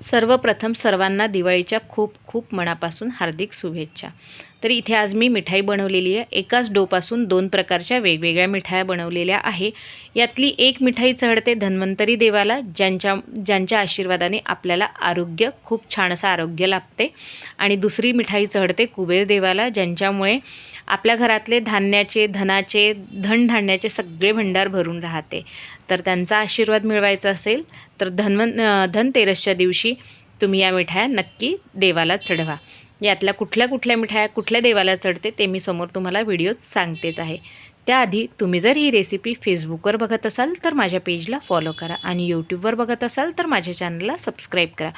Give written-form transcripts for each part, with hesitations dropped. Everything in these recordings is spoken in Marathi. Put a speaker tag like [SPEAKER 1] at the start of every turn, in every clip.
[SPEAKER 1] सर्वप्रथम सर्वांना दिवाळीच्या खूप खूप मनापासून हार्दिक शुभेच्छा। तर इथे आज मी मिठाई बनवलेली आहे। एकाच डोपासून दोन प्रकारच्या वेगवेगळ्या मिठाया बनवलेल्या आहे। यातली एक मिठाई चढते धन्वंतरी देवाला, ज्यांच्या आशीर्वादाने आपल्याला आरोग्य खूप छान असं आरोग्य लाभते, आणि दुसरी मिठाई चढते कुबेर देवाला, ज्यांच्यामुळे आपल्या घरातले धान्याचे, धनधान्याचे सगळे भंडार भरून राहते। तर त्यांचा आशीर्वाद मिळवायचा असेल तर धनतेरसच्या दिवशी तुम्ही या मिठाया नक्की देवाला चढवा। यातल्या कुठल्या कुठल्या मिठाया कुठल्या देवाला चढते ते मी समोर तुम्हाला व्हिडिओत सांगतेच आहे। त्याआधी तुम्ही जर ही रेसिपी फेसबुकवर बघत असाल तर माझ्या पेजला फॉलो करा, आणि यूट्यूबवर बघत असाल तर माझ्या चॅनलला सबस्क्राईब करा।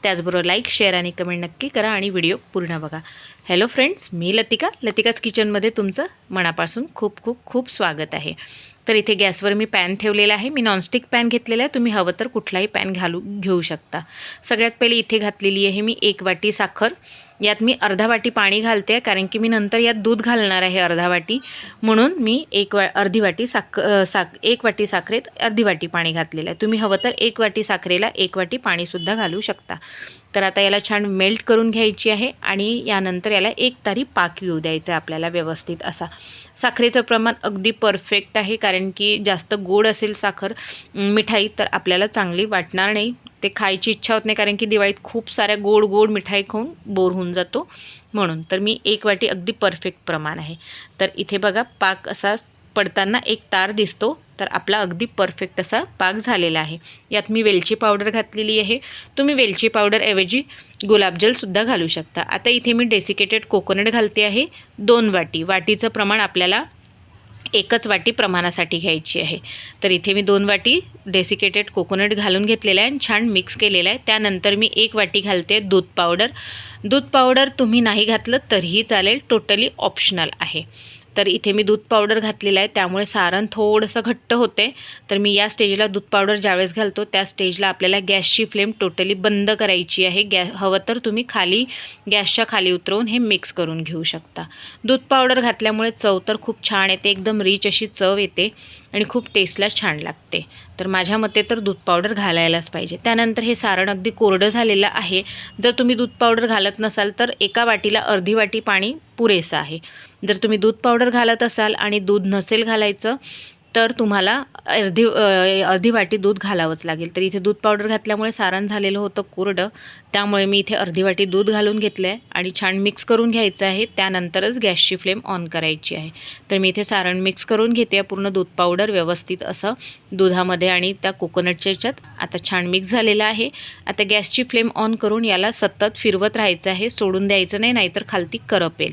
[SPEAKER 1] त्याचबरोबर लाईक, शेअर आणि कमेंट नक्की करा, आणि व्हिडिओ पूर्ण बघा। हॅलो फ्रेंड्स, मी लतिकाच किचनमध्ये तुमचं मनापासून खूप खूप खूप स्वागत आहे। तर इथे गॅसवर मी पॅन ठेवलेला आहे। मी नॉनस्टिक पॅन घेतलेला आहे, तुम्ही हवं तर कुठलाही पॅन घेऊ शकता। सगळ्यात पहिले इथे घातलेली आहे मी 1 वाटी साखर। यात मी अर्धा वाटी पाणी घालते, कारण की मी नंतर यात दूध घालणार आहे अर्धा वाटी, म्हणून मी 1 वाटी साखरेत अर्धी वाटी पाणी घातलेलं आहे। तुम्ही हवं तर 1 वाटी साखरेला 1 वाटी पाणीसुद्धा घालू शकता। तर आता याला छान मेल्ट करून घ्यायची आहे, आणि यानंतर याला 1 तारी पाक येऊ द्यायचा आपल्याला व्यवस्थित असा। साखरेचं प्रमाण अगदी परफेक्ट आहे, कारण की जास्त गोड असेल मिठाई तर आपल्याला चांगली वाटणार नाही, ते खायची इच्छा होत नाही, कारण की दिवाळीत खूप साऱ्या गोड मिठाई खाऊन बोर होऊन जातो म्हणून। तर मी 1 वाटी अगदी परफेक्ट प्रमाण आहे। तर इथे बघा पाक असा पडताना एक तार दिसतो, तर आपला अगदी परफेक्ट असा पाक झालेला आहे। यात मी वेलची पावडर घातलेली आहे, तुम्ही वेलची पावडरऐवजी गुलाबजलसुद्धा घालू शकता। आता इथे मी डेसिकेटेड कोकोनट घालते आहे 2 वाटी। वाटीचं प्रमाण आपल्याला 1च वाटी प्रमाणासाठी घ्यायची आहे। तर इथे मी 2 वाटी डेसिकेटेड कोकोनट घालून घेतलेला आहे आणि छान मिक्स केलेलं आहे। त्यानंतर मी 1 वाटी घालते दूध पावडर। दूध पावडर तुम्ही नाही घातलं तरीही चालेल, टोटली ऑप्शनल आहे। तर इथे मी दूध पावडर घातलेलं आहे, त्यामुळे सारण थोडंसं घट्ट होते। तर मी या स्टेजला दूध पावडर ज्यावेळेस घालतो त्या स्टेजला आपल्याला गॅसची फ्लेम टोटली बंद करायची आहे। हवं तर तुम्ही गॅसच्या खाली उतरवून हे मिक्स करून घेऊ शकता। दूध पावडर घातल्यामुळे चव तर खूप छान येते, एकदम रिच अशी चव येते आणि खूप टेस्टला छान लागते। तर माझ्या मते तर दूध पावडर घालायलाच पाहिजे। त्यानंतर हे सारण अगदी कोरडं झालेलं आहे। जर तुम्ही दूध पावडर घालत नसाल तर 1 वाटीला अर्धी वाटी पाणी पुरेसं आहे। जर तुम्ही दूध पावडर घालत असाल आणि दूध नसेल घालायचं तर तुम्हाला अर्धी वाटी दूध घालावंच लागेल। तर इथे दूध पावडर घातल्यामुळे सारण झालेलं होतं कोरडं, त्यामुळे मी इथे अर्धी वाटी दूध घालून घेतलं आहे आणि छान मिक्स करून घ्यायचं आहे। त्यानंतरच गॅसची फ्लेम ऑन करायची आहे। तर मी इथे सारण मिक्स करून घेते पूर्ण दूध पावडर व्यवस्थित असं दुधामध्ये आणि त्या कोकोनटच्या ह्याच्यात। आता छान मिक्स झालेलं आहे। आता गॅसची फ्लेम ऑन करून याला सतत फिरवत राहायचं आहे, सोडून द्यायचं नाही, नाहीतर खालती करपेल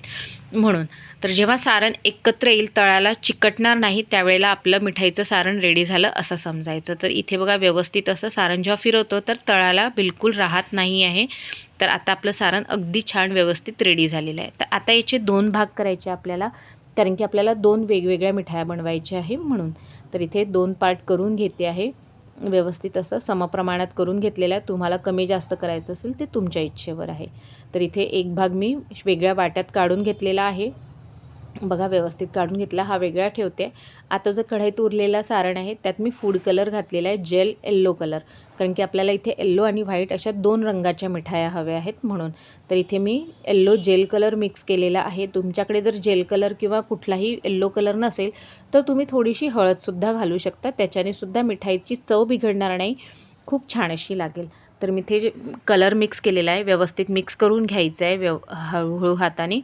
[SPEAKER 1] म्हणून। तर जेव्हा सारण एकत्र येईल, तळाला चिकटणार नाही, त्यावेळेला आपलं मिठाईचं सारण रेडी झालं असं समजायचं। तर इथे बघा व्यवस्थित असं सारण जेव्हा फिरवतो तर तळाला बिलकुल राहत नाही आहे। तर आता आपलं सारण अगदी छान व्यवस्थित रेडी झालेलं आहे। तर आता याचे 2 भाग करायचे आपल्याला, कारण की आपल्याला 2 वेगवेगळ्या मिठाया बनवायच्या आहे म्हणून। तर इथे 2 पार्ट करून घेते आहे, व्यवस्थित असं समप्रमाणात करून घेतलेलं आहे। तुम्हाला कमी जास्त करायचं असेल ते तुमच्या इच्छेवर आहे। तर इथे एक भाग मी वेगळ्या वाट्यात काढून घेतलेला आहे, बघा व्यवस्थित काढून घेतला, हा वेगळा ठेवते। आता जो कढईत उरलेला सारण आहे त्यात मी फूड कलर घातलेला आहे, जेल येल्लो कलर, कारण की आपल्याला इथे येल्लो आणि व्हाईट अशा 2 रंगाच्या मिठाया हव्या आहेत म्हणून। तर इथे मी येल्लो जेल कलर मिक्स केलेला आहे। तुमच्याकडे जर जेल कलर किंवा कुठलाही येल्लो कलर नसेल तर तुम्ही थोडीशी हळदसुद्धा घालू शकता, त्याच्याने सुद्धा मिठाईची चव बिघडणार नाही, खूप छान अशी लागेल। तर मी इथे कलर मिक्स केलेला आहे, व्यवस्थित मिक्स करून घ्यायचं आहे हळूहळू हाताने।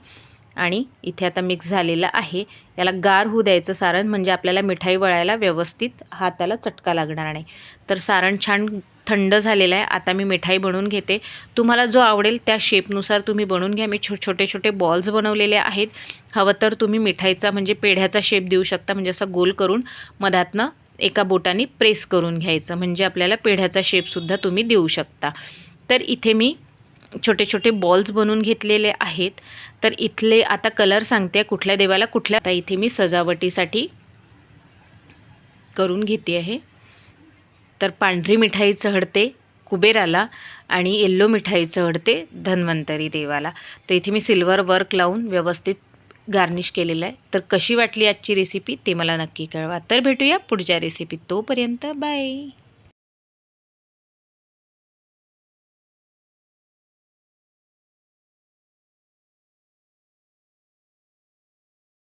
[SPEAKER 1] आणि इथे आता मिक्स झालेलं आहे, याला गार होऊ द्यायचं सारण, म्हणजे आपल्याला मिठाई वळायला व्यवस्थित हाताला चटका लागणार नाही। तर सारण छान थंड झालेलं आहे। आता मी मिठाई बनवून घेते। तुम्हाला जो आवडेल त्या शेपनुसार तुम्ही बनवून घ्या। मी छोटे छोटे बॉल्स बनवलेले आहेत। हवं तर तुम्ही मिठाईचा म्हणजे पेढ्याचा शेप देऊ शकता, म्हणजे असा गोल करून मधातनं एका बोटाने प्रेस करून घ्यायचं, म्हणजे आपल्याला पेढ्याचा शेपसुद्धा तुम्ही देऊ शकता। तर इथे मी छोटे छोटे बॉल्स बनवून घेतलेले आहेत। तर इथले आता कलर सांगते कुठल्या देवाला कुठल्या। आता इथे मी सजावटीसाठी करून घेते आहे। तर पांढरी मिठाई चढते कुबेराला आणि येल्लो मिठाई चढते धन्वंतरी देवाला। तर इथे मी सिल्वर वर्क लावून व्यवस्थित गार्निश केलेलं आहे। तर कशी वाटली आजची रेसिपी ते मला नक्की कळवा। तर भेटूया पुढच्या रेसिपीत, तोपर्यंत बाय।